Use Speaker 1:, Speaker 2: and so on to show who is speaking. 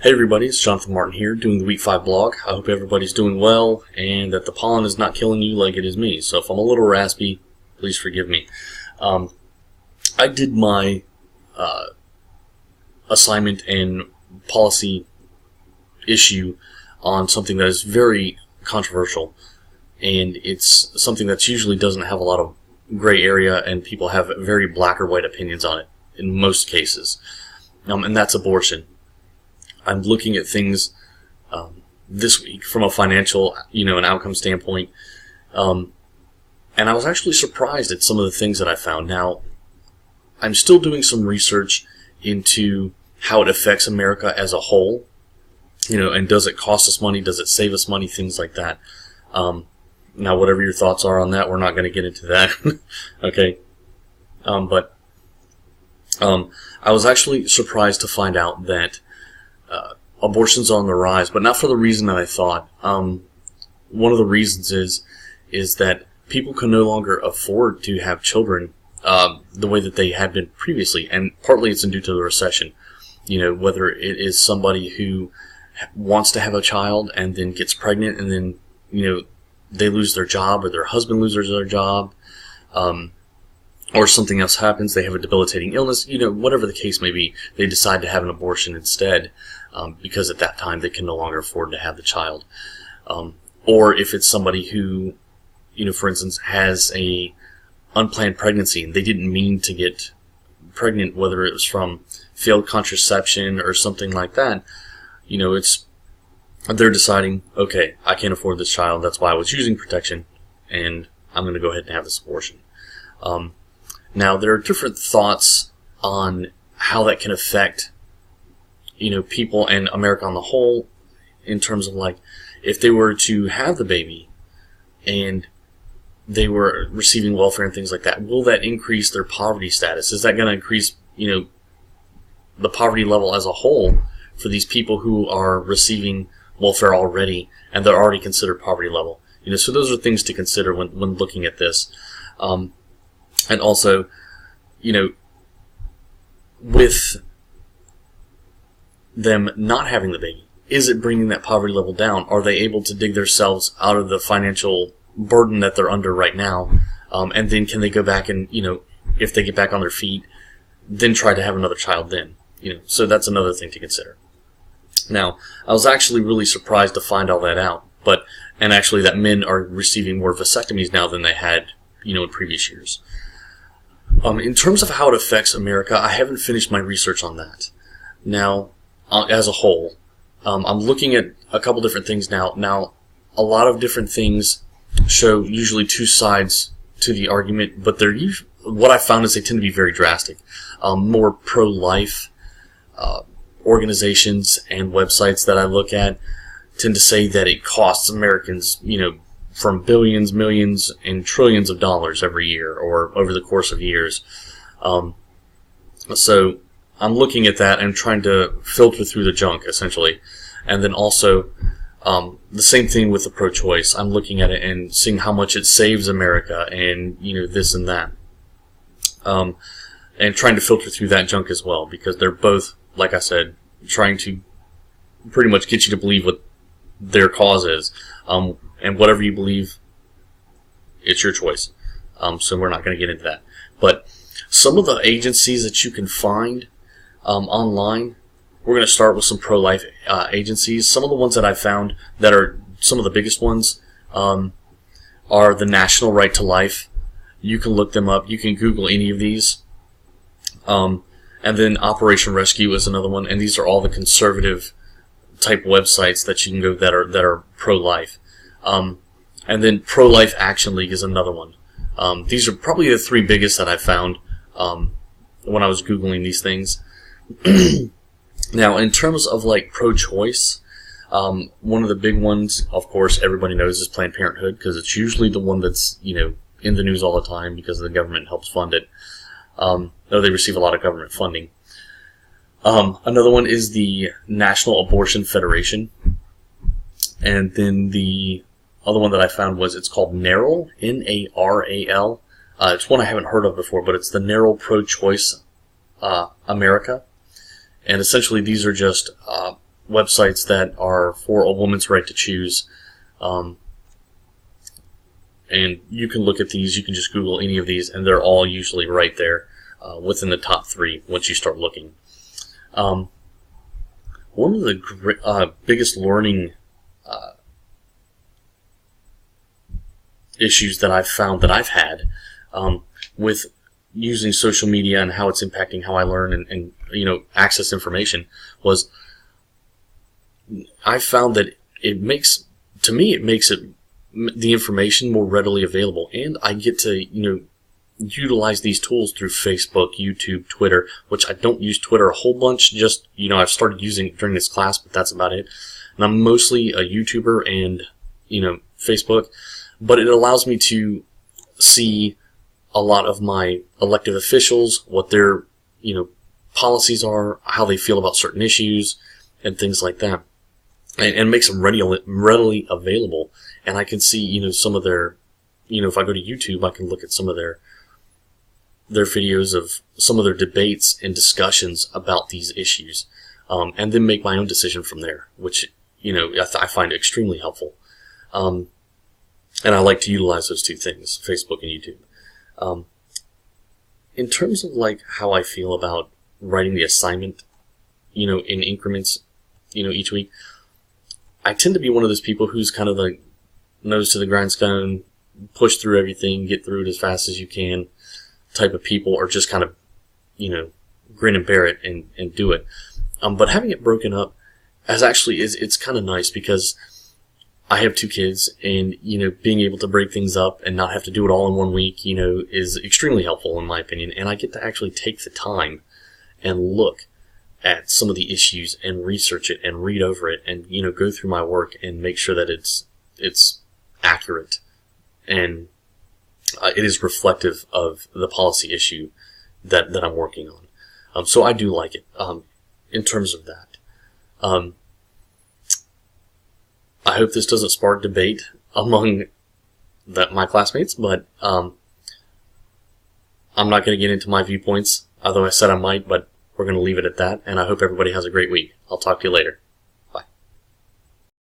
Speaker 1: Hey everybody, it's Jonathan Martin here, doing the Week 5 blog. I hope everybody's doing well, and that the pollen is not killing you like it is me. So if I'm a little raspy, please forgive me. I did my assignment and policy issue on something that is very controversial, and it's something that usually doesn't have a lot of gray area, and people have very black or white opinions on it in most cases, and that's abortion. I'm looking at things this week from a financial, an outcome standpoint, and I was actually surprised at some of the things that I found. Now, I'm still doing some research into how it affects America as a whole, and does it cost us money, does it save us money, things like that. Now, whatever your thoughts are on that, we're not going to get into that, okay? But I was actually surprised to find out that abortion's on the rise, but not for the reason that I thought. One of the reasons is that people can no longer afford to have children the way that they had been previously, and partly it's due to the recession. Whether it is somebody who wants to have a child and then gets pregnant and then, they lose their job, or their husband loses their job, or something else happens, they have a debilitating illness, whatever the case may be, they decide to have an abortion instead, because at that time they can no longer afford to have the child. Or if it's somebody who, for instance, has a unplanned pregnancy and they didn't mean to get pregnant, whether it was from failed contraception or something like that, they're deciding, okay, I can't afford this child, that's why I was using protection, and I'm going to go ahead and have this abortion. Now, there are different thoughts on how that can affect, people and America on the whole, in terms of, like, if they were to have the baby and they were receiving welfare and things like that, will that increase their poverty status? Is that going to increase, the poverty level as a whole for these people who are receiving welfare already, and they're already considered poverty level? So those are things to consider when looking at this. And also, with them not having the baby, is it bringing that poverty level down? Are they able to dig themselves out of the financial burden that they're under right now? And then can they go back and, if they get back on their feet, then try to have another child then? So that's another thing to consider. Now, I was actually really surprised to find all that out, and actually that men are receiving more vasectomies now than they had, in previous years. In terms of how it affects America, I haven't finished my research on that. Now, as a whole, I'm looking at a couple different things now. Now, a lot of different things show usually two sides to the argument, but what I found is they tend to be very drastic. More pro-life organizations and websites that I look at tend to say that it costs Americans, from billions, millions, and trillions of dollars every year or over the course of years. So I'm looking at that and trying to filter through the junk, essentially. And then also, the same thing with the pro-choice. I'm looking at it and seeing how much it saves America and, this and that. And trying to filter through that junk as well, because they're both, like I said, trying to pretty much get you to believe what their cause is. And whatever you believe, it's your choice. So we're not going to get into that. But some of the agencies that you can find online, we're going to start with some pro-life agencies. Some of the ones that I've found that are some of the biggest ones are the National Right to Life. You can look them up. You can Google any of these. And then Operation Rescue is another one. And these are all the conservative type websites that you can go that are pro-life. And then Pro-Life Action League is another one. These are probably the three biggest that I found when I was Googling these things. Now, in terms of like pro-choice, one of the big ones, of course, everybody knows is Planned Parenthood, because it's usually the one that's, in the news all the time because the government helps fund it. Though they receive a lot of government funding. Another one is the National Abortion Federation. And then the other one that I found it's called NARAL, N-A-R-A-L. It's one I haven't heard of before, but it's the NARAL Pro-Choice America. And essentially these are just websites that are for a woman's right to choose. And you can look at these, you can just Google any of these, and they're all usually right there within the top 3 once you start looking. One of the biggest learning issues that I've found that I've had with using social media and how it's impacting how I learn and access information was I found that it makes the information more readily available, and I get to utilize these tools through Facebook, YouTube, Twitter, which I don't use Twitter a whole bunch, just I've started using it during this class, but that's about it. And I'm mostly a YouTuber and Facebook, but it allows me to see a lot of my elected officials, what their policies are, how they feel about certain issues, and things like that, and makes them readily available. And I can see some of their if I go to YouTube, I can look at some of their videos of some of their debates and discussions about these issues, and then make my own decision from there, which I find extremely helpful. And I like to utilize those two things, Facebook and YouTube. In terms of how I feel about writing the assignment, in increments, each week, I tend to be one of those people who's kind of the nose to the grindstone, push through everything, get through it as fast as you can type of people, or just kind of, grin and bear it and do it. But having it broken up it's kind of nice, because I have 2 kids, and, being able to break things up and not have to do it all in one week, is extremely helpful in my opinion. And I get to actually take the time and look at some of the issues and research it and read over it and, go through my work and make sure that it's accurate and it is reflective of the policy issue that I'm working on. So I do like it, in terms of that. I hope this doesn't spark debate among my classmates, but I'm not going to get into my viewpoints, although I said I might, but we're going to leave it at that, and I hope everybody has a great week. I'll talk to you later.